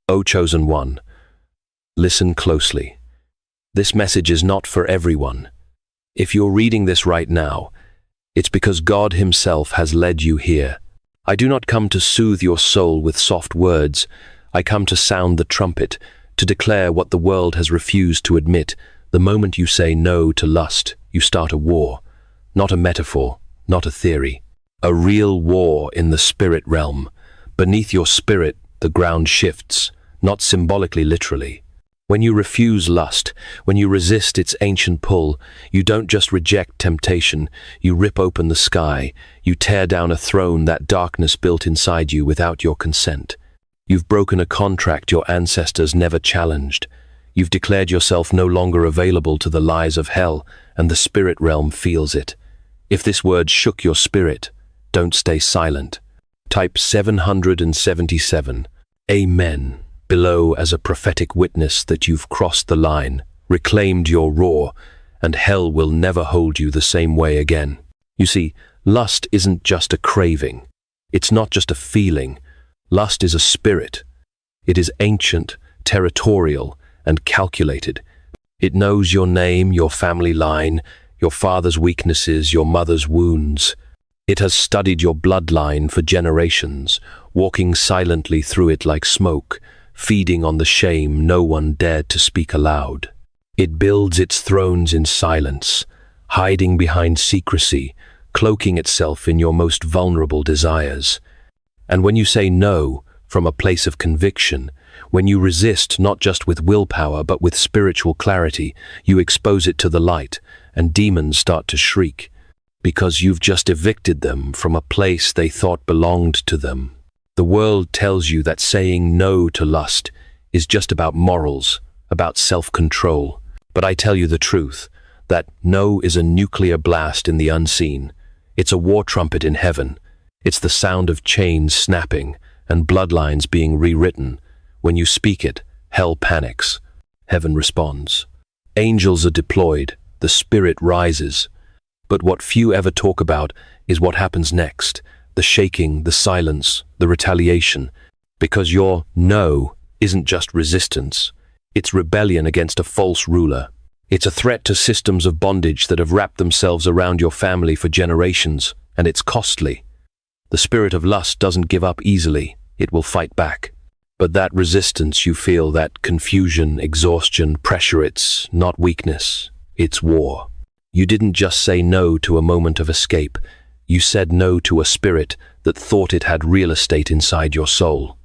O chosen one, listen closely. This message is not for everyone. If you're reading this right now, it's because God Himself has led you here. I do not come to soothe your soul with soft words. I come to sound the trumpet, to declare what the world has refused to admit. The moment you say no to lust, you start a war. Not a metaphor, not a theory. A real war in the spirit realm. Beneath your spirit, the ground shifts, not symbolically, literally. When you refuse lust, when you resist its ancient pull, you don't just reject temptation, you rip open the sky, you tear down a throne that darkness built inside you without your consent. You've broken a contract your ancestors never challenged. You've declared yourself no longer available to the lies of hell, and the spirit realm feels it. If this word shook your spirit, don't stay silent. Type 777, Amen, below as a prophetic witness that you've crossed the line, reclaimed your roar, and hell will never hold you the same way again. You see, lust isn't just a craving. It's not just a feeling. Lust is a spirit. It is ancient, territorial, and calculated. It knows your name, your family line, your father's weaknesses, your mother's wounds. It has studied your bloodline for generations, walking silently through it like smoke, feeding on the shame no one dared to speak aloud. It builds its thrones in silence, hiding behind secrecy, cloaking itself in your most vulnerable desires. And when you say no from a place of conviction, when you resist not just with willpower but with spiritual clarity, you expose it to the light, and demons start to shriek, because you've just evicted them from a place they thought belonged to them. The world tells you that saying no to lust is just about morals, about self-control. But I tell you the truth, that no is a nuclear blast in the unseen. It's a war trumpet in heaven. It's the sound of chains snapping and bloodlines being rewritten. When you speak it, hell panics. Heaven responds. Angels are deployed. The spirit rises. But what few ever talk about is what happens next. The shaking, the silence, the retaliation. Because your no isn't just resistance. It's rebellion against a false ruler. It's a threat to systems of bondage that have wrapped themselves around your family for generations, and it's costly. The spirit of lust doesn't give up easily. It will fight back. But that resistance you feel, that confusion, exhaustion, pressure, it's not weakness. It's war. You didn't just say no to a moment of escape. You said no to a spirit that thought it had real estate inside your soul.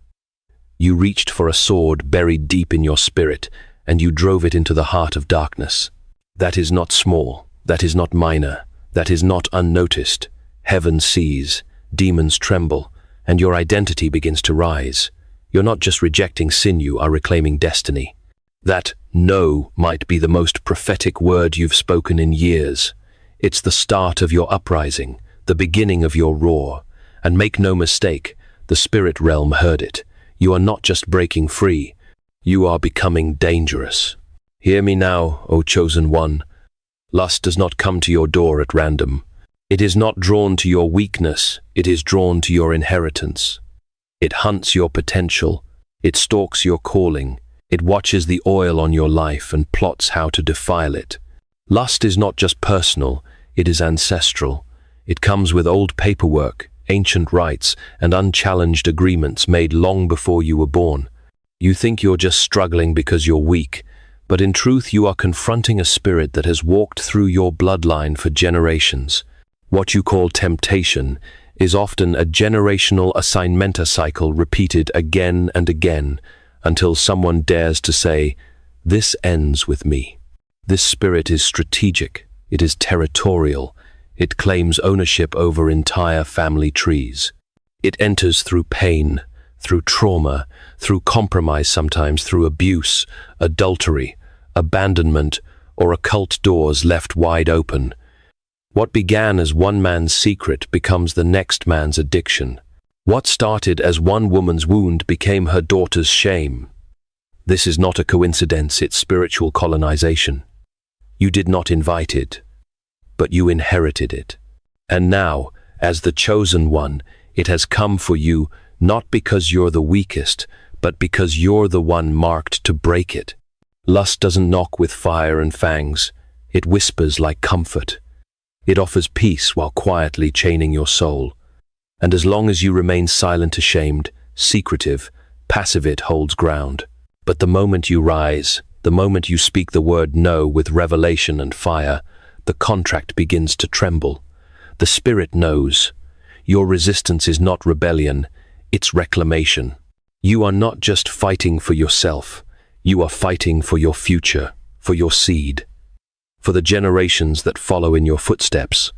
You reached for a sword buried deep in your spirit, and you drove it into the heart of darkness. That is not small. That is not minor. That is not unnoticed. Heaven sees, demons tremble, and your identity begins to rise. You're not just rejecting sin, you are reclaiming destiny. That no might be the most prophetic word you've spoken in years. It's the start of your uprising, the beginning of your roar. And make no mistake, the spirit realm heard it. You are not just breaking free, you are becoming dangerous. Hear me now, O chosen one. Lust does not come to your door at random. It is not drawn to your weakness, it is drawn to your inheritance. It hunts your potential, it stalks your calling, it watches the oil on your life and plots how to defile it. Lust is not just personal, it is ancestral. It comes with old paperwork, ancient rights, and unchallenged agreements made long before you were born. You think you're just struggling because you're weak, but in truth you are confronting a spirit that has walked through your bloodline for generations. What you call temptation is often a generational assignmenta cycle repeated again and again until someone dares to say, "This ends with me." This spirit is strategic, it is territorial, it claims ownership over entire family trees. It enters through pain, through trauma, through compromise, sometimes through abuse, adultery, abandonment, or occult doors left wide open. What began as one man's secret becomes the next man's addiction. What started as one woman's wound became her daughter's shame. This is not a coincidence, it's spiritual colonization. You did not invite it, but you inherited it. And now, as the chosen one, it has come for you not because you're the weakest, but because you're the one marked to break it. Lust doesn't knock with fire and fangs. It whispers like comfort. It offers peace while quietly chaining your soul. And as long as you remain silent, ashamed, secretive, passive, it holds ground. But the moment you rise, the moment you speak the word no with revelation and fire, the contract begins to tremble. The spirit knows. Your resistance is not rebellion, it's reclamation. You are not just fighting for yourself. You are fighting for your future, for your seed, for the generations that follow in your footsteps.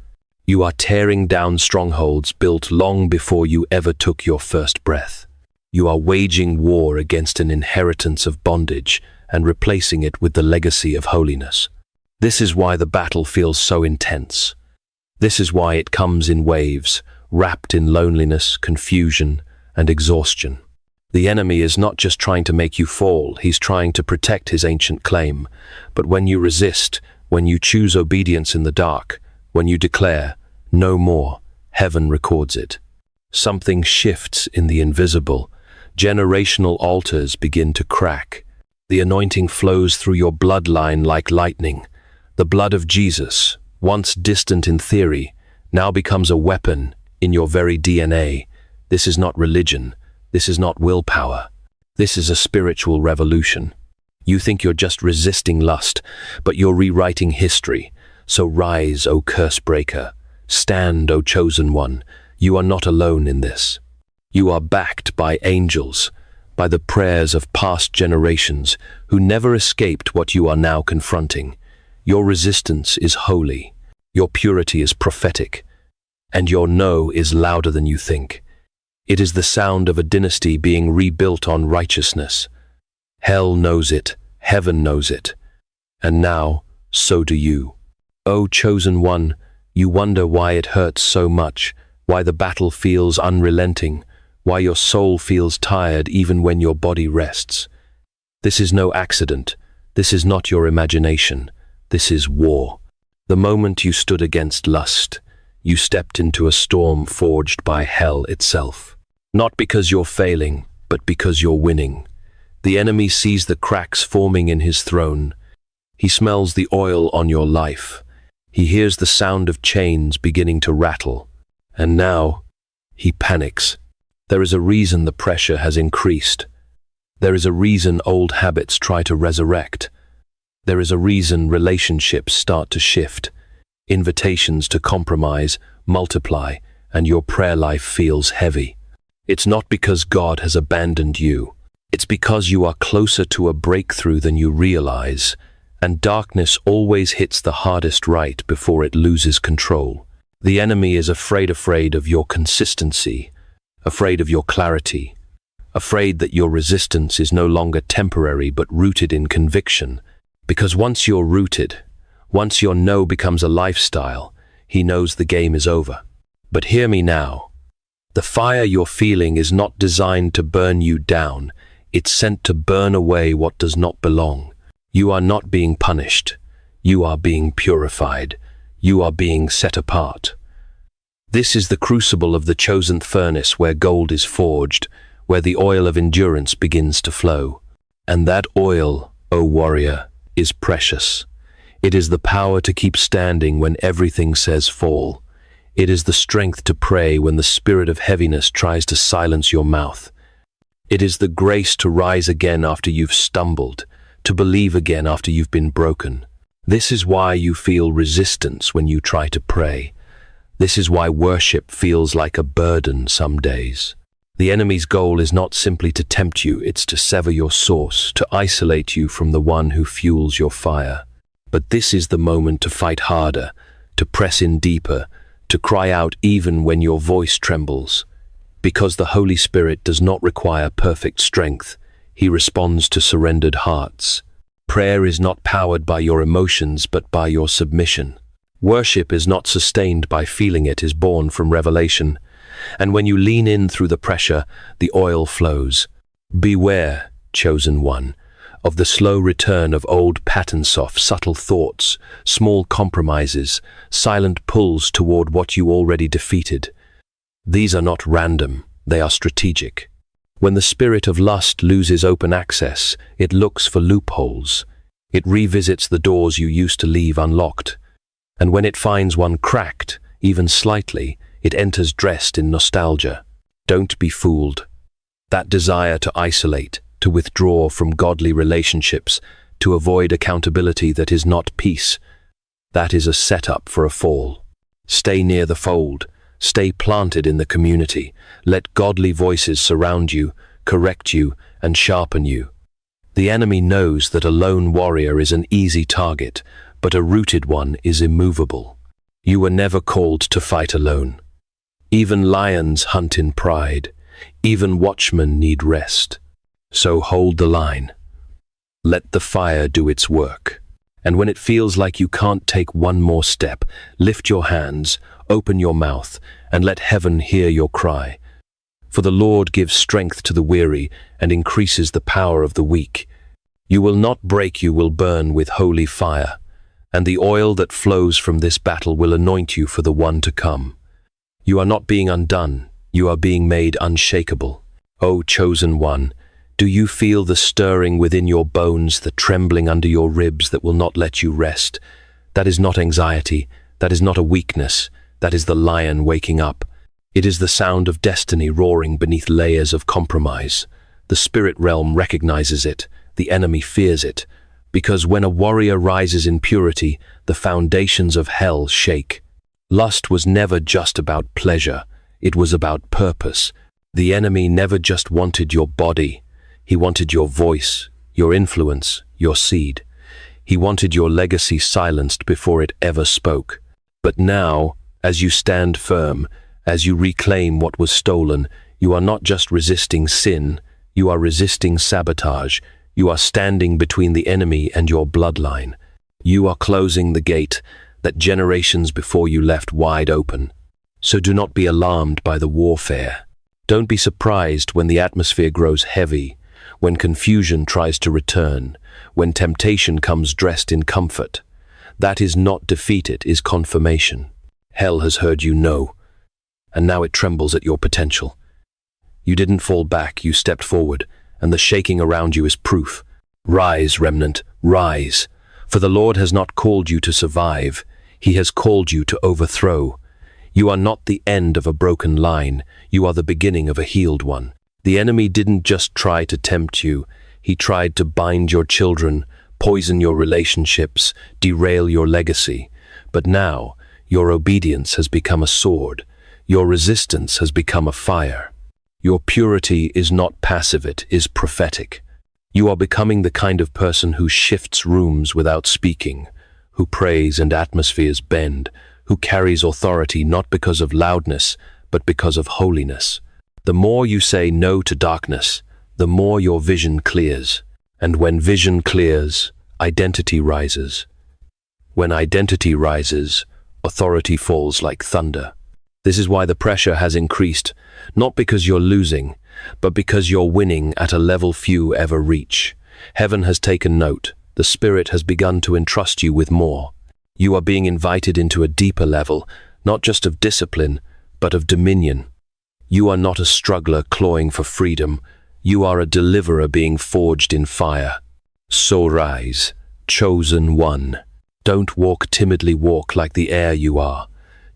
You are tearing down strongholds built long before you ever took your first breath. You are waging war against an inheritance of bondage and replacing it with the legacy of holiness. This is why the battle feels so intense. This is why it comes in waves, wrapped in loneliness, confusion, and exhaustion. The enemy is not just trying to make you fall, he's trying to protect his ancient claim. But when you resist, when you choose obedience in the dark, when you declare, no more, heaven records it. Something shifts in the invisible. Generational altars begin to crack. The anointing flows through your bloodline like lightning. The blood of Jesus, once distant in theory, now becomes a weapon in your very DNA. This is not religion. This is not willpower. This is a spiritual revolution. You think you're just resisting lust, but you're rewriting history. So rise, O curse breaker. Stand, O chosen one. You are not alone in this. You are backed by angels, by the prayers of past generations who never escaped what you are now confronting. Your resistance is holy. Your purity is prophetic. And your no is louder than you think. It is the sound of a dynasty being rebuilt on righteousness. Hell knows it, heaven knows it. And now, so do you. O chosen one, you wonder why it hurts so much, why the battle feels unrelenting, why your soul feels tired even when your body rests. This is no accident. This is not your imagination. This is war. The moment you stood against lust, you stepped into a storm forged by hell itself. Not because you're failing, but because you're winning. The enemy sees the cracks forming in his throne. He smells the oil on your life. He hears the sound of chains beginning to rattle. And now, he panics. There is a reason the pressure has increased. There is a reason old habits try to resurrect. There is a reason relationships start to shift. Invitations to compromise multiply, and your prayer life feels heavy. It's not because God has abandoned you. It's because you are closer to a breakthrough than you realize, and darkness always hits the hardest right before it loses control. The enemy is afraid of your consistency, afraid of your clarity, afraid that your resistance is no longer temporary but rooted in conviction. Because once you're rooted, once your no becomes a lifestyle, he knows the game is over. But hear me now. The fire you're feeling is not designed to burn you down. It's sent to burn away what does not belong. You are not being punished. You are being purified. You are being set apart. This is the crucible of the chosen furnace where gold is forged, where the oil of endurance begins to flow. And that oil, O warrior, is precious. It is the power to keep standing when everything says fall. It is the strength to pray when the spirit of heaviness tries to silence your mouth. It is the grace to rise again after you've stumbled, to believe again after you've been broken. This is why you feel resistance when you try to pray. This is why worship feels like a burden some days. The enemy's goal is not simply to tempt you, it's to sever your source, to isolate you from the one who fuels your fire. But this is the moment to fight harder, to press in deeper, to cry out even when your voice trembles. Because the Holy Spirit does not require perfect strength, he responds to surrendered hearts. Prayer is not powered by your emotions but by your submission. Worship is not sustained by feeling, it is born from revelation. And when you lean in through the pressure, the oil flows. Beware, chosen one, of the slow return of old patterns of subtle thoughts, small compromises, silent pulls toward what you already defeated. These are not random, they are strategic. When the spirit of lust loses open access, it looks for loopholes. It revisits the doors you used to leave unlocked. And when it finds one cracked, even slightly, it enters dressed in nostalgia. Don't be fooled. That desire to isolate, to withdraw from godly relationships, to avoid accountability that is not peace, that is a setup for a fall. Stay near the fold. Stay planted in the community. Let godly voices surround you, correct you, and sharpen you. The enemy knows that a lone warrior is an easy target, but a rooted one is immovable. You were never called to fight alone. Even lions hunt in pride. Even watchmen need rest. So hold the line. Let the fire do its work. And when it feels like you can't take one more step, lift your hands, open your mouth, and let heaven hear your cry. For the Lord gives strength to the weary and increases the power of the weak. You will not break, you will burn with holy fire, and the oil that flows from this battle will anoint you for the one to come. You are not being undone, you are being made unshakable. O chosen one, do you feel the stirring within your bones, the trembling under your ribs that will not let you rest? That is not anxiety, that is not a weakness, that is the lion waking up. It is the sound of destiny roaring beneath layers of compromise. The spirit realm recognizes it, the enemy fears it, because when a warrior rises in purity, the foundations of hell shake. Lust was never just about pleasure, it was about purpose. The enemy never just wanted your body. He wanted your voice, your influence, your seed. He wanted your legacy silenced before it ever spoke. But now, as you stand firm, as you reclaim what was stolen, you are not just resisting sin, you are resisting sabotage. You are standing between the enemy and your bloodline. You are closing the gate that generations before you left wide open. So do not be alarmed by the warfare. Don't be surprised when the atmosphere grows heavy, when confusion tries to return, when temptation comes dressed in comfort. That is not defeat, it is confirmation. Hell has heard you no, and now it trembles at your potential. You didn't fall back, you stepped forward, and the shaking around you is proof. Rise, remnant, rise, for the Lord has not called you to survive, He has called you to overthrow. You are not the end of a broken line, you are the beginning of a healed one. The enemy didn't just try to tempt you, he tried to bind your children, poison your relationships, derail your legacy. But now, your obedience has become a sword, your resistance has become a fire. Your purity is not passive, it is prophetic. You are becoming the kind of person who shifts rooms without speaking, who prays and atmospheres bend, who carries authority not because of loudness, but because of holiness. The more you say no to darkness, the more your vision clears. And when vision clears, identity rises. When identity rises, authority falls like thunder. This is why the pressure has increased, not because you're losing, but because you're winning at a level few ever reach. Heaven has taken note. The Spirit has begun to entrust you with more. You are being invited into a deeper level, not just of discipline, but of dominion. You are not a struggler clawing for freedom. You are a deliverer being forged in fire. So rise, chosen one. Don't walk timidly, walk like the air you are.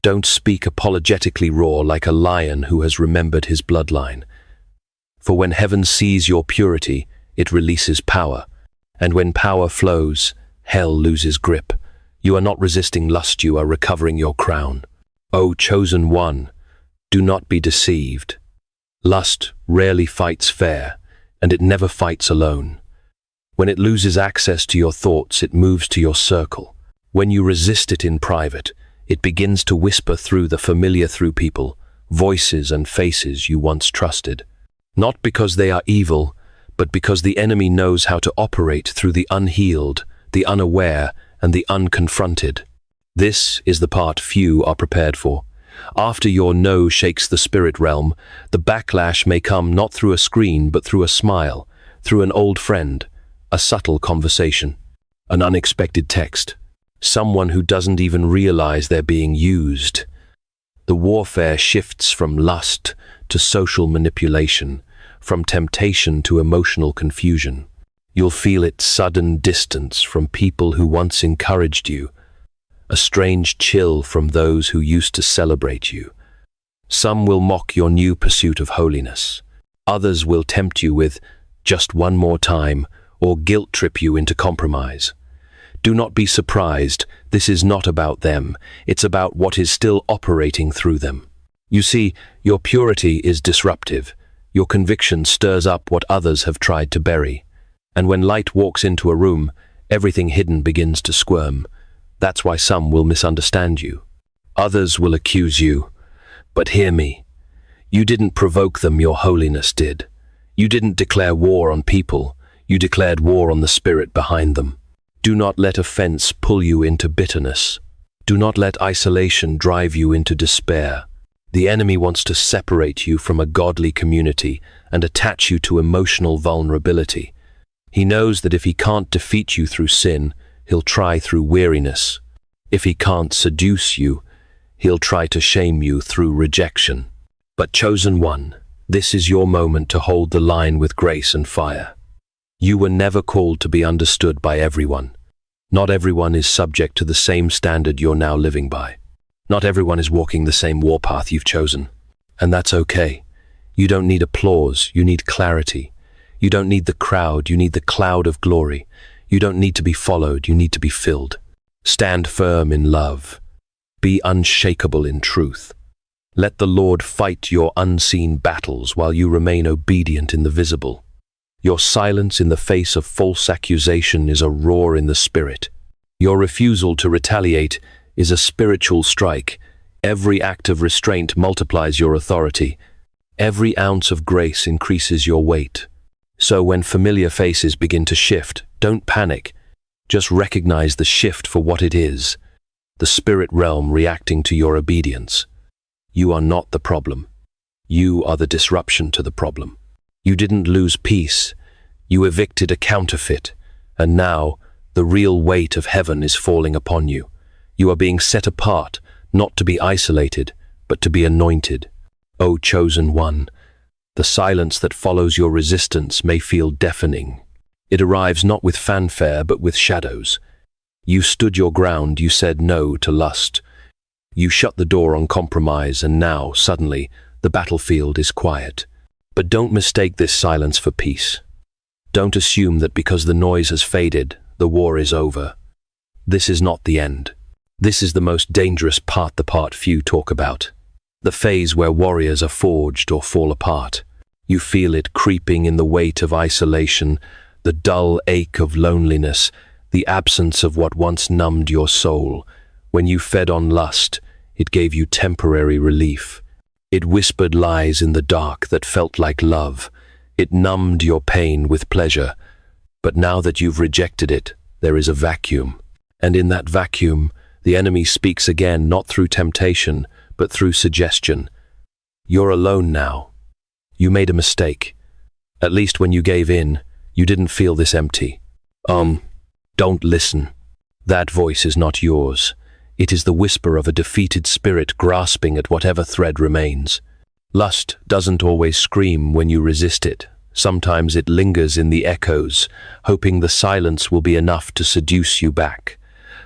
Don't speak apologetically raw like a lion who has remembered his bloodline. For when heaven sees your purity, it releases power. And when power flows, hell loses grip. You are not resisting lust, you are recovering your crown. O chosen one, do not be deceived. Lust rarely fights fair, and it never fights alone. When it loses access to your thoughts, it moves to your circle. When you resist it in private, it begins to whisper through the familiar through people, voices and faces you once trusted. Not because they are evil, but because the enemy knows how to operate through the unhealed, the unaware, and the unconfronted. This is the part few are prepared for. After your no shakes the spirit realm, the backlash may come not through a screen but through a smile, through an old friend, a subtle conversation, an unexpected text, someone who doesn't even realize they're being used. The warfare shifts from lust to social manipulation, from temptation to emotional confusion. You'll feel its sudden distance from people who once encouraged you, a strange chill from those who used to celebrate you. Some will mock your new pursuit of holiness. Others will tempt you with just one more time or guilt trip you into compromise. Do not be surprised. This is not about them. It's about what is still operating through them. You see, your purity is disruptive. Your conviction stirs up what others have tried to bury. And when light walks into a room, everything hidden begins to squirm. That's why some will misunderstand you. Others will accuse you. But hear me. You didn't provoke them, your holiness did. You didn't declare war on people. You declared war on the spirit behind them. Do not let offense pull you into bitterness. Do not let isolation drive you into despair. The enemy wants to separate you from a godly community and attach you to emotional vulnerability. He knows that if he can't defeat you through sin, he'll try through weariness. If he can't seduce you, he'll try to shame you through rejection. But chosen one, this is your moment to hold the line with grace and fire. You were never called to be understood by everyone. Not everyone is subject to the same standard you're now living by. Not everyone is walking the same warpath you've chosen. And that's okay. You don't need applause, you need clarity. You don't need the crowd, you need the cloud of glory. You don't need to be followed, you need to be filled. Stand firm in love. Be unshakable in truth. Let the Lord fight your unseen battles while you remain obedient in the visible. Your silence in the face of false accusation is a roar in the spirit. Your refusal to retaliate is a spiritual strike. Every act of restraint multiplies your authority. Every ounce of grace increases your weight. So when familiar faces begin to shift, don't panic. Just recognize the shift for what it is. The spirit realm reacting to your obedience. You are not the problem. You are the disruption to the problem. You didn't lose peace. You evicted a counterfeit. And now, the real weight of heaven is falling upon you. You are being set apart, not to be isolated, but to be anointed. O chosen one, the silence that follows your resistance may feel deafening. It arrives not with fanfare, but with shadows. You stood your ground, you said no to lust. You shut the door on compromise, and now, suddenly, the battlefield is quiet. But don't mistake this silence for peace. Don't assume that because the noise has faded, the war is over. This is not the end. This is the most dangerous part, the part few talk about. The phase where warriors are forged or fall apart. You feel it creeping in the weight of isolation, the dull ache of loneliness, the absence of what once numbed your soul. When you fed on lust, it gave you temporary relief. It whispered lies in the dark that felt like love. It numbed your pain with pleasure. But now that you've rejected it, there is a vacuum. And in that vacuum, the enemy speaks again, not through temptation, but through suggestion. You're alone now. You made a mistake. At least when you gave in, you didn't feel this empty. Don't listen. That voice is not yours. It is the whisper of a defeated spirit grasping at whatever thread remains. Lust doesn't always scream when you resist it. Sometimes it lingers in the echoes, hoping the silence will be enough to seduce you back.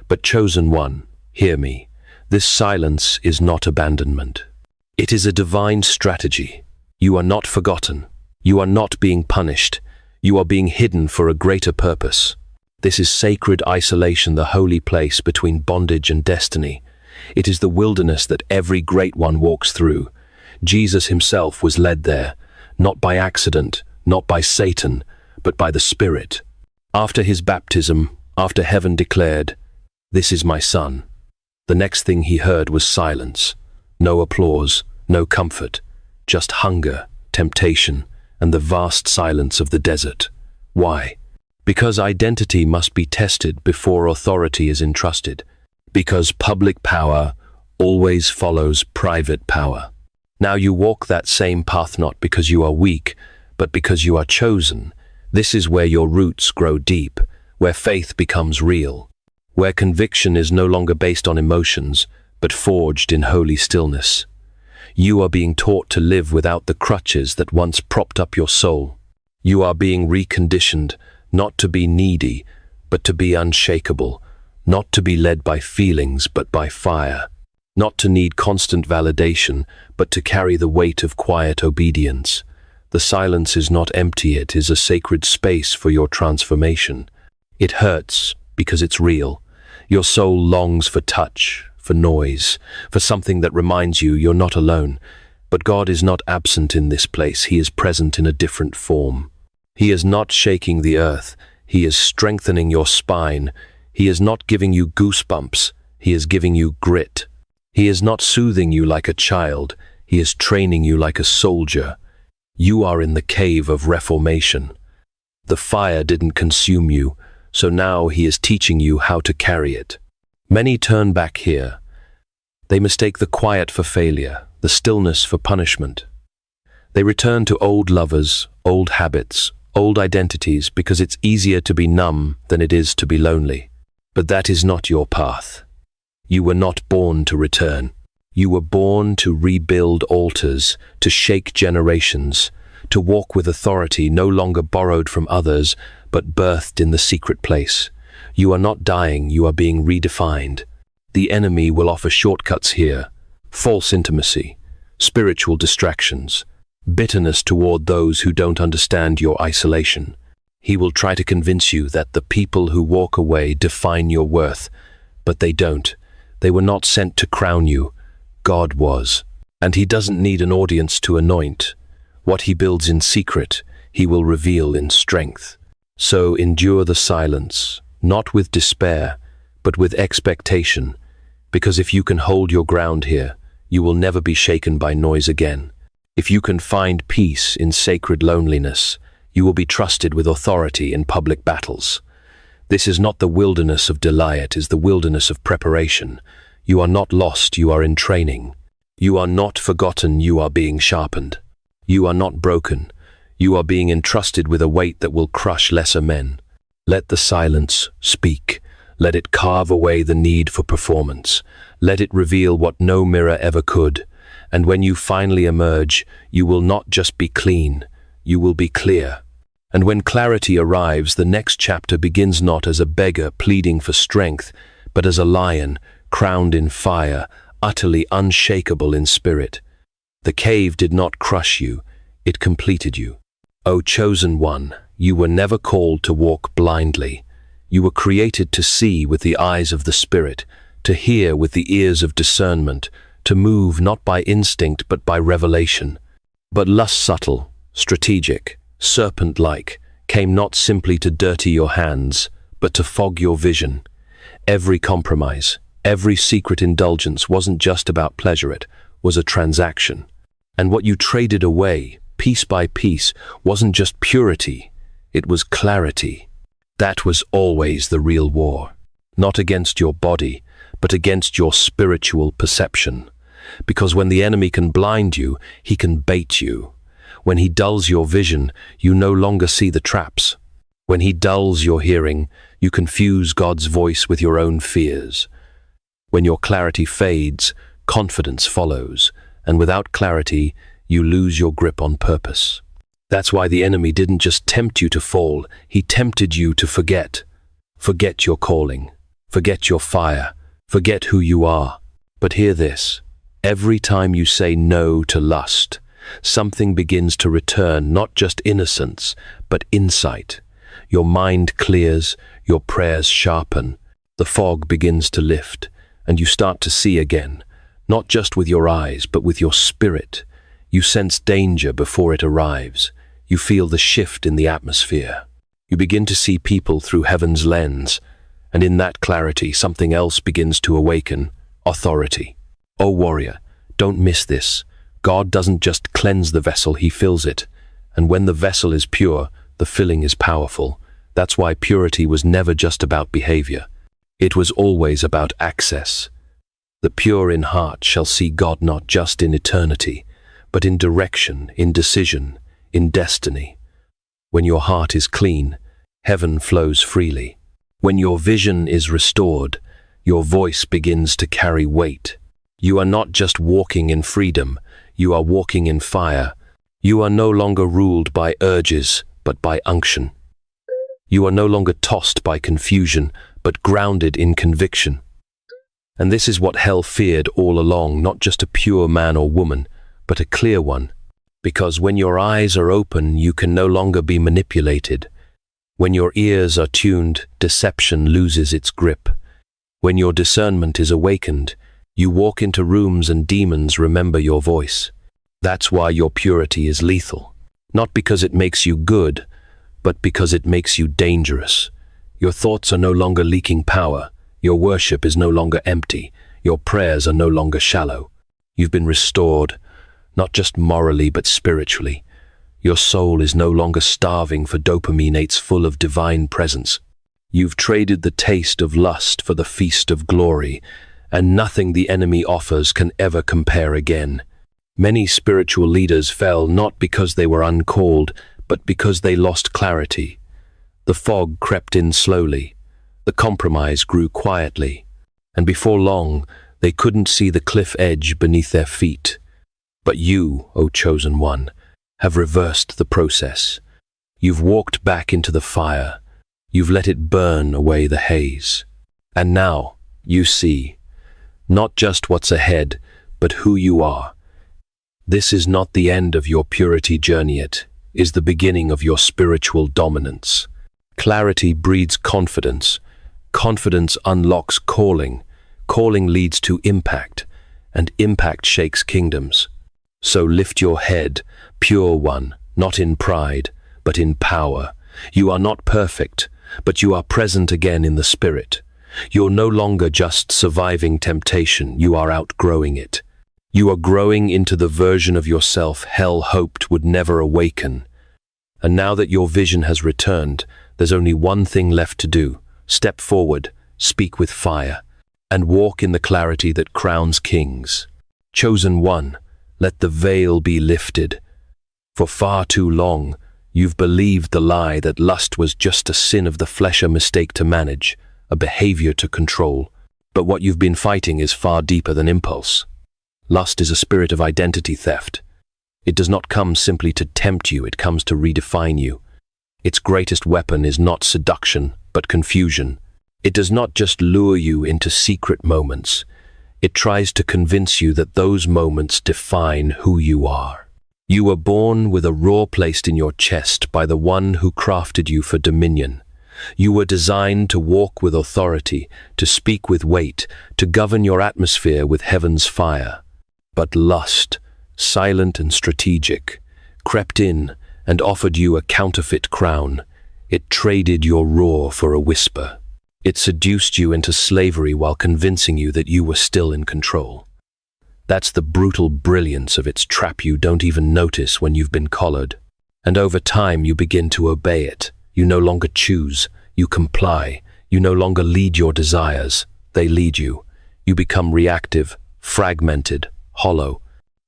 But chosen one, hear me. This silence is not abandonment. It is a divine strategy. You are not forgotten. You are not being punished. You are being hidden for a greater purpose. This is sacred isolation, the holy place between bondage and destiny. It is the wilderness that every great one walks through. Jesus himself was led there, not by accident, not by Satan, but by the Spirit. After his baptism, after heaven declared, "This is my Son," the next thing he heard was silence. No applause, no comfort, just hunger, temptation, and the vast silence of the desert. Why? Because identity must be tested before authority is entrusted. Because public power always follows private power. Now you walk that same path not because you are weak, but because you are chosen. This is where your roots grow deep, where faith becomes real, where conviction is no longer based on emotions, but forged in holy stillness. You are being taught to live without the crutches that once propped up your soul. You are being reconditioned not to be needy, but to be unshakable, not to be led by feelings, but by fire, not to need constant validation, but to carry the weight of quiet obedience. The silence is not empty, it is a sacred space for your transformation. It hurts because it's real. Your soul longs for touch, for noise, for something that reminds you you're not alone. But God is not absent in this place. He is present in a different form. He is not shaking the earth. He is strengthening your spine. He is not giving you goosebumps. He is giving you grit. He is not soothing you like a child. He is training you like a soldier. You are in the cave of reformation. The fire didn't consume you, so now He is teaching you how to carry it. Many turn back here. They mistake the quiet for failure, the stillness for punishment. They return to old lovers, old habits, old identities because it's easier to be numb than it is to be lonely. But that is not your path. You were not born to return. You were born to rebuild altars, to shake generations, to walk with authority no longer borrowed from others, but birthed in the secret place. You are not dying, you are being redefined. The enemy will offer shortcuts here: false intimacy, spiritual distractions, bitterness toward those who don't understand your isolation. He will try to convince you that the people who walk away define your worth, but they don't. They were not sent to crown you. God was. And He doesn't need an audience to anoint. What He builds in secret, He will reveal in strength. So endure the silence, not with despair, but with expectation, because if you can hold your ground here, you will never be shaken by noise again. If you can find peace in sacred loneliness, you will be trusted with authority in public battles. This is not the wilderness of delight, it is the wilderness of preparation. You are not lost, you are in training. You are not forgotten, you are being sharpened. You are not broken, you are being entrusted with a weight that will crush lesser men. Let the silence speak. Let it carve away the need for performance. Let it reveal what no mirror ever could. And when you finally emerge, you will not just be clean, you will be clear. And when clarity arrives, the next chapter begins not as a beggar pleading for strength, but as a lion, crowned in fire, utterly unshakable in spirit. The cave did not crush you, it completed you. O chosen one, you were never called to walk blindly. You were created to see with the eyes of the Spirit, to hear with the ears of discernment, to move not by instinct but by revelation. But lust subtle, strategic, serpent-like, came not simply to dirty your hands, but to fog your vision. Every compromise, every secret indulgence wasn't just about pleasure, it was a transaction. And what you traded away, piece by piece, wasn't just purity, it was clarity. That was always the real war, not against your body, but against your spiritual perception. Because when the enemy can blind you, he can bait you. When he dulls your vision, you no longer see the traps. When he dulls your hearing, you confuse God's voice with your own fears. When your clarity fades, confidence follows, and without clarity, you lose your grip on purpose. That's why the enemy didn't just tempt you to fall, he tempted you to forget. Forget your calling, forget your fire, forget who you are. But hear this, every time you say no to lust, something begins to return, not just innocence, but insight. Your mind clears, your prayers sharpen, the fog begins to lift, and you start to see again, not just with your eyes, but with your spirit. You sense danger before it arrives. You feel the shift in the atmosphere. You begin to see people through heaven's lens, and in that clarity, something else begins to awaken: authority. O warrior, don't miss this. God doesn't just cleanse the vessel, he fills it. And when the vessel is pure, the filling is powerful. That's why purity was never just about behavior. It was always about access. The pure in heart shall see God not just in eternity, but in direction, in decision, in destiny. When your heart is clean, heaven flows freely. When your vision is restored, your voice begins to carry weight. You are not just walking in freedom, you are walking in fire. You are no longer ruled by urges, but by unction. You are no longer tossed by confusion, but grounded in conviction. And this is what hell feared all along, not just a pure man or woman, but a clear one. Because when your eyes are open, you can no longer be manipulated. When your ears are tuned, deception loses its grip. When your discernment is awakened, you walk into rooms and demons remember your voice. That's why your purity is lethal. Not because it makes you good, but because it makes you dangerous. Your thoughts are no longer leaking power. Your worship is no longer empty. Your prayers are no longer shallow. You've been restored, not just morally but spiritually. Your soul is no longer starving for dopamine. It's full of divine presence. You've traded the taste of lust for the feast of glory, and nothing the enemy offers can ever compare again. Many spiritual leaders fell not because they were uncalled, but because they lost clarity. The fog crept in slowly. The compromise grew quietly, and before long, they couldn't see the cliff edge beneath their feet. But you, O chosen one, have reversed the process. You've walked back into the fire. You've let it burn away the haze. And now, you see, not just what's ahead, but who you are. This is not the end of your purity journey, it is the beginning of your spiritual dominance. Clarity breeds confidence. Confidence unlocks calling. Calling leads to impact, and impact shakes kingdoms. So lift your head, pure one, not in pride, but in power. You are not perfect, but you are present again in the Spirit. You're no longer just surviving temptation, you are outgrowing it. You are growing into the version of yourself hell hoped would never awaken. And now that your vision has returned, there's only one thing left to do. Step forward, speak with fire, and walk in the clarity that crowns kings. Chosen one, let the veil be lifted. For far too long, you've believed the lie that lust was just a sin of the flesh, a mistake to manage, a behavior to control. But what you've been fighting is far deeper than impulse. Lust is a spirit of identity theft. It does not come simply to tempt you, it comes to redefine you. Its greatest weapon is not seduction, but confusion. It does not just lure you into secret moments. It tries to convince you that those moments define who you are. You were born with a roar placed in your chest by the one who crafted you for dominion. You were designed to walk with authority, to speak with weight, to govern your atmosphere with heaven's fire. But lust, silent and strategic, crept in and offered you a counterfeit crown. It traded your roar for a whisper. It seduced you into slavery while convincing you that you were still in control. That's the brutal brilliance of its trap. You don't even notice when you've been collared. And over time you begin to obey it. You no longer choose, you comply. You no longer lead your desires, they lead you. You become reactive, fragmented, hollow.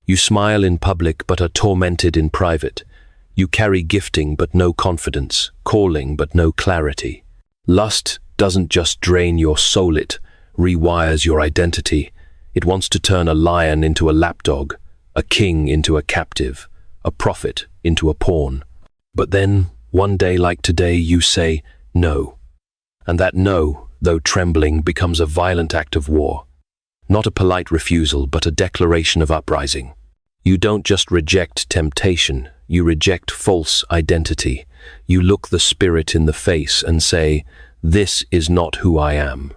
You smile in public but are tormented in private. You carry gifting but no confidence, calling but no clarity. Lust doesn't just drain your soul, it rewires your identity. It wants to turn a lion into a lapdog, a king into a captive, a prophet into a pawn. But then, one day like today, you say no. And that no, though trembling, becomes a violent act of war. Not a polite refusal, but a declaration of uprising. You don't just reject temptation, you reject false identity. You look the spirit in the face and say, "This is not who I am."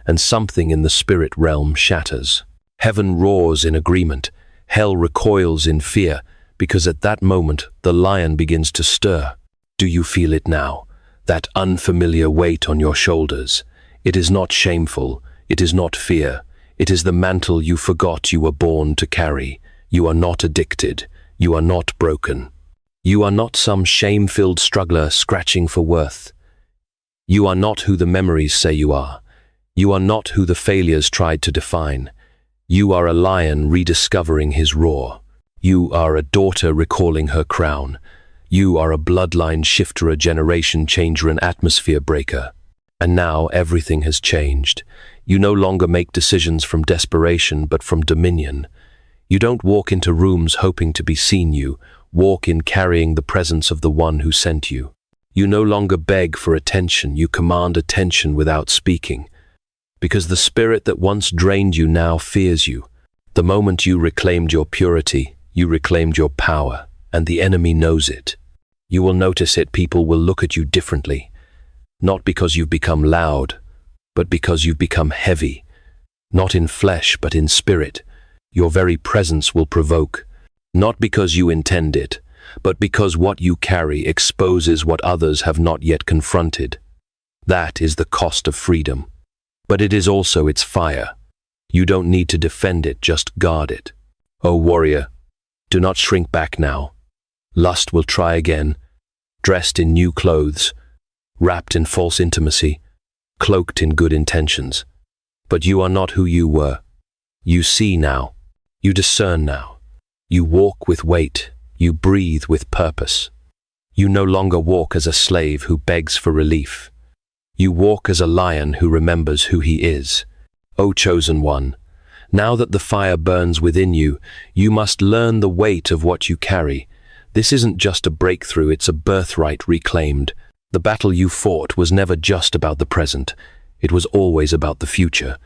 And something in the spirit realm shatters. Heaven roars in agreement. Hell recoils in fear, because at that moment the lion begins to stir. Do you feel it now? That unfamiliar weight on your shoulders. It is not shameful. It is not fear. It is the mantle you forgot you were born to carry. You are not addicted. You are not broken. You are not some shame-filled struggler scratching for worth. You are not who the memories say you are. You are not who the failures tried to define. You are a lion rediscovering his roar. You are a daughter recalling her crown. You are a bloodline shifter, a generation changer, an atmosphere breaker. And now everything has changed. You no longer make decisions from desperation, but from dominion. You don't walk into rooms hoping to be seen. You walk in carrying the presence of the one who sent you. You no longer beg for attention, you command attention without speaking. Because the spirit that once drained you now fears you. The moment you reclaimed your purity, you reclaimed your power, and the enemy knows it. You will notice it. People will look at you differently. Not because you've become loud, but because you've become heavy. Not in flesh, but in spirit. Your very presence will provoke. Not because you intend it, but because what you carry exposes what others have not yet confronted. That is the cost of freedom. But it is also its fire. You don't need to defend it, just guard it. O warrior, do not shrink back now. Lust will try again, dressed in new clothes, wrapped in false intimacy, cloaked in good intentions. But you are not who you were. You see now. You discern now. You walk with weight. You breathe with purpose. You no longer walk as a slave who begs for relief. You walk as a lion who remembers who he is. O chosen one, now that the fire burns within you, you must learn the weight of what you carry. This isn't just a breakthrough, it's a birthright reclaimed. The battle you fought was never just about the present. It was always about the future.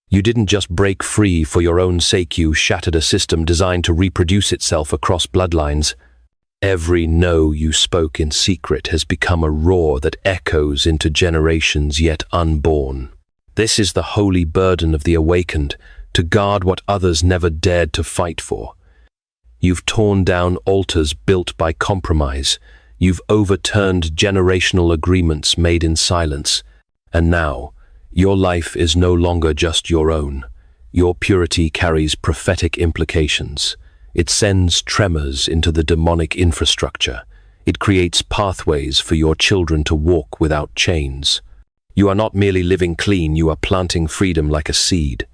You didn't just break free for your own sake, you shattered a system designed to reproduce itself across bloodlines. Every no you spoke in secret has become a roar that echoes into generations yet unborn. This is the holy burden of the awakened, to guard what others never dared to fight for. You've torn down altars built by compromise. You've overturned generational agreements made in silence. And now, your life is no longer just your own. Your purity carries prophetic implications. It sends tremors into the demonic infrastructure. It creates pathways for your children to walk without chains. You are not merely living clean, you are planting freedom like a seed,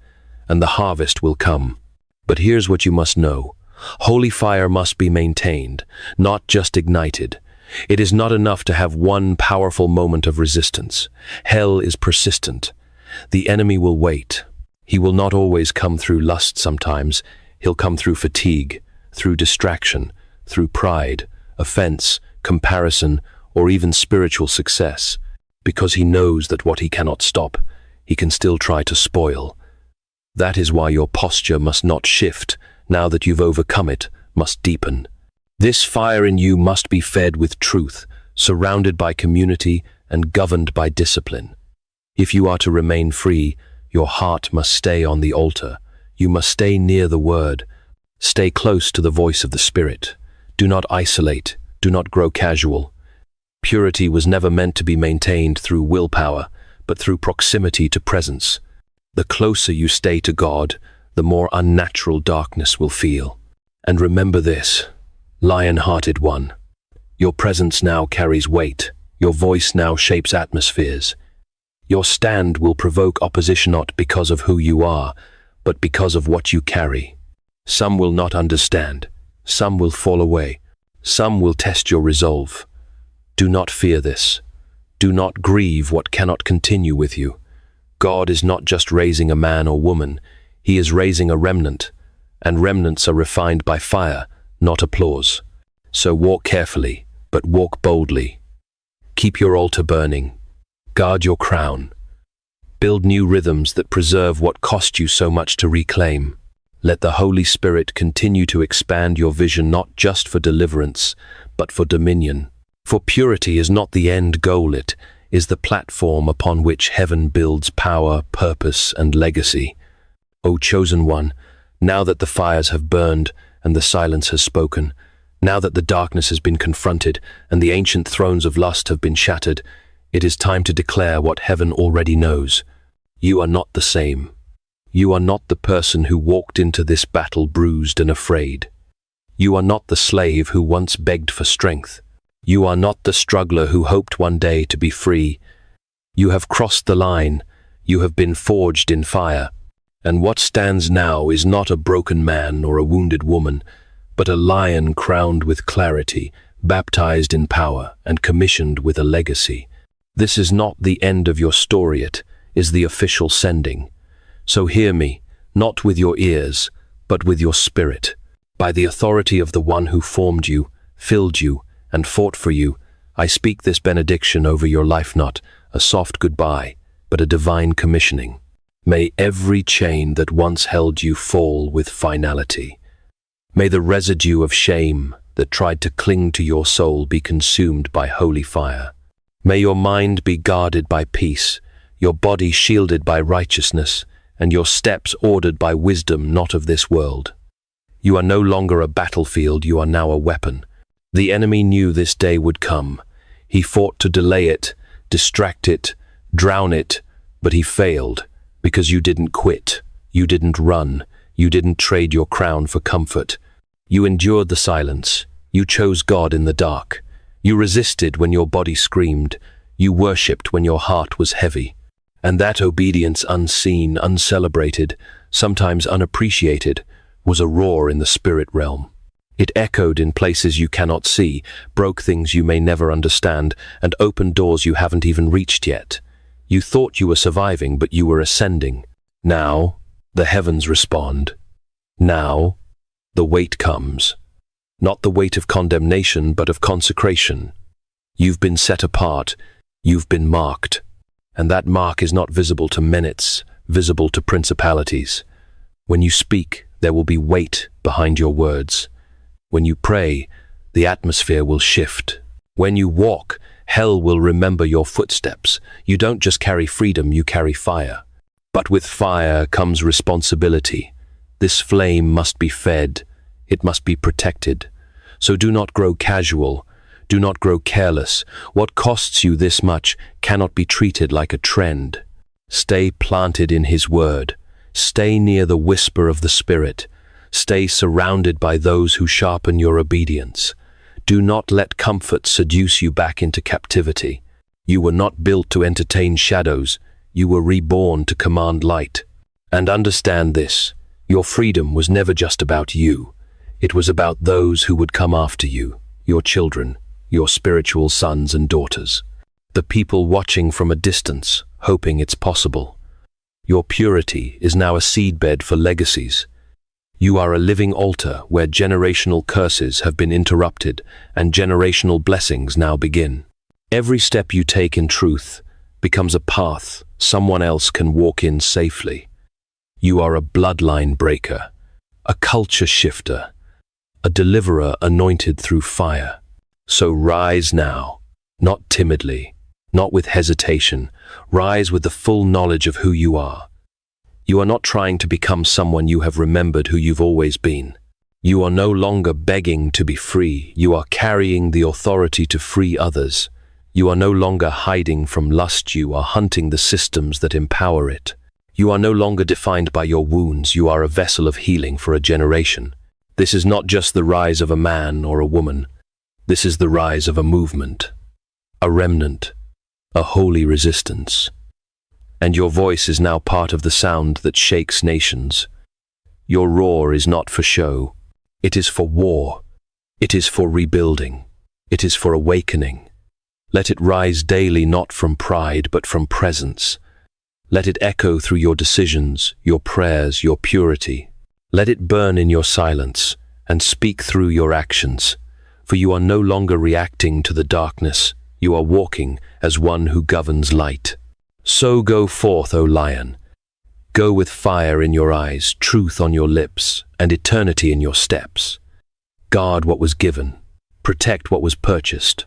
and the harvest will come. But here's what you must know. Holy fire must be maintained, not just ignited. It is not enough to have one powerful moment of resistance. Hell is persistent. The enemy will wait. He will not always come through lust sometimes. He'll come through fatigue, through distraction, through pride, offense, comparison, or even spiritual success. Because he knows that what he cannot stop, he can still try to spoil. That is why your posture must not shift, now that you've overcome it, must deepen. This fire in you must be fed with truth, surrounded by community and governed by discipline. If you are to remain free, your heart must stay on the altar. You must stay near the Word. Stay close to the voice of the Spirit. Do not isolate. Do not grow casual. Purity was never meant to be maintained through willpower, but through proximity to presence. The closer you stay to God, the more unnatural darkness will feel. And remember this, lion-hearted one. Your presence now carries weight. Your voice now shapes atmospheres. Your stand will provoke opposition not because of who you are, but because of what you carry. Some will not understand. Some will fall away. Some will test your resolve. Do not fear this. Do not grieve what cannot continue with you. God is not just raising a man or woman. He is raising a remnant, and remnants are refined by fire, not applause. So walk carefully, but walk boldly. Keep your altar burning. Guard your crown. Build new rhythms that preserve what cost you so much to reclaim. Let the Holy Spirit continue to expand your vision not just for deliverance, but for dominion. For purity is not the end goal, it is the platform upon which heaven builds power, purpose, and legacy. O chosen one, now that the fires have burned and the silence has spoken, now that the darkness has been confronted and the ancient thrones of lust have been shattered, it is time to declare what heaven already knows. You are not the same. You are not the person who walked into this battle bruised and afraid. You are not the slave who once begged for strength. You are not the struggler who hoped one day to be free. You have crossed the line. You have been forged in fire. And what stands now is not a broken man or a wounded woman, but a lion crowned with clarity, baptized in power, and commissioned with a legacy. This is not the end of your story, it is the official sending. So hear me, not with your ears, but with your spirit. By the authority of the one who formed you, filled you, and fought for you, I speak this benediction over your life, not a soft goodbye, but a divine commissioning. May every chain that once held you fall with finality. May the residue of shame that tried to cling to your soul be consumed by holy fire. May your mind be guarded by peace, your body shielded by righteousness, and your steps ordered by wisdom not of this world. You are no longer a battlefield, you are now a weapon. The enemy knew this day would come. He fought to delay it, distract it, drown it, but he failed, because you didn't quit, you didn't run, you didn't trade your crown for comfort. You endured the silence, you chose God in the dark. You resisted when your body screamed, you worshipped when your heart was heavy. And that obedience, unseen, uncelebrated, sometimes unappreciated, was a roar in the spirit realm. It echoed in places you cannot see, broke things you may never understand, and opened doors you haven't even reached yet. You thought you were surviving, but you were ascending. Now, the heavens respond. Now, the weight comes. Not the weight of condemnation, but of consecration. You've been set apart, you've been marked. And that mark is not visible to men, it's visible to principalities. When you speak, there will be weight behind your words. When you pray, the atmosphere will shift. When you walk, hell will remember your footsteps. You don't just carry freedom, you carry fire. But with fire comes responsibility. This flame must be fed. It must be protected. So do not grow casual. Do not grow careless. What costs you this much cannot be treated like a trend. Stay planted in His word. Stay near the whisper of the Spirit. Stay surrounded by those who sharpen your obedience. Do not let comfort seduce you back into captivity. You were not built to entertain shadows. You were reborn to command light. And understand this, your freedom was never just about you. It was about those who would come after you, your children, your spiritual sons and daughters. The people watching from a distance, hoping it's possible. Your purity is now a seedbed for legacies. You are a living altar where generational curses have been interrupted and generational blessings now begin. Every step you take in truth becomes a path someone else can walk in safely. You are a bloodline breaker, a culture shifter, a deliverer anointed through fire. So rise now, not timidly, not with hesitation. Rise with the full knowledge of who you are. You are not trying to become someone you have remembered who you've always been. You are no longer begging to be free. You are carrying the authority to free others. You are no longer hiding from lust. You are hunting the systems that empower it. You are no longer defined by your wounds. You are a vessel of healing for a generation. This is not just the rise of a man or a woman. This is the rise of a movement, a remnant, a holy resistance. And your voice is now part of the sound that shakes nations. Your roar is not for show. It is for war. It is for rebuilding. It is for awakening. Let it rise daily, not from pride, but from presence. Let it echo through your decisions, your prayers, your purity. Let it burn in your silence and speak through your actions. For you are no longer reacting to the darkness. You are walking as one who governs light. So go forth, O lion. Go with fire in your eyes, truth on your lips, and eternity in your steps. Guard what was given. Protect what was purchased.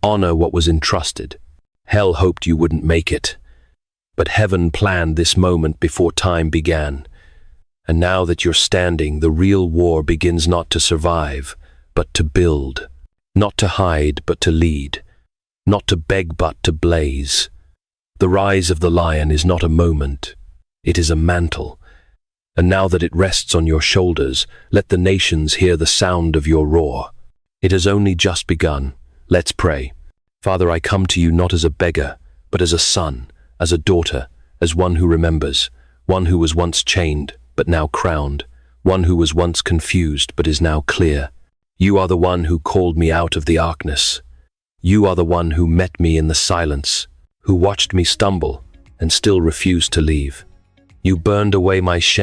Honor what was entrusted. Hell hoped you wouldn't make it. But heaven planned this moment before time began. And now that you're standing, the real war begins, not to survive, but to build. Not to hide, but to lead. Not to beg, but to blaze. The rise of the lion is not a moment. It is a mantle. And now that it rests on your shoulders, let the nations hear the sound of your roar. It has only just begun. Let's pray. Father, I come to you not as a beggar, but as a son, as a daughter, as one who remembers, one who was once chained, but now crowned, one who was once confused, but is now clear. You are the one who called me out of the darkness. You are the one who met me in the silence, who watched me stumble and still refused to leave. You burned away my shame.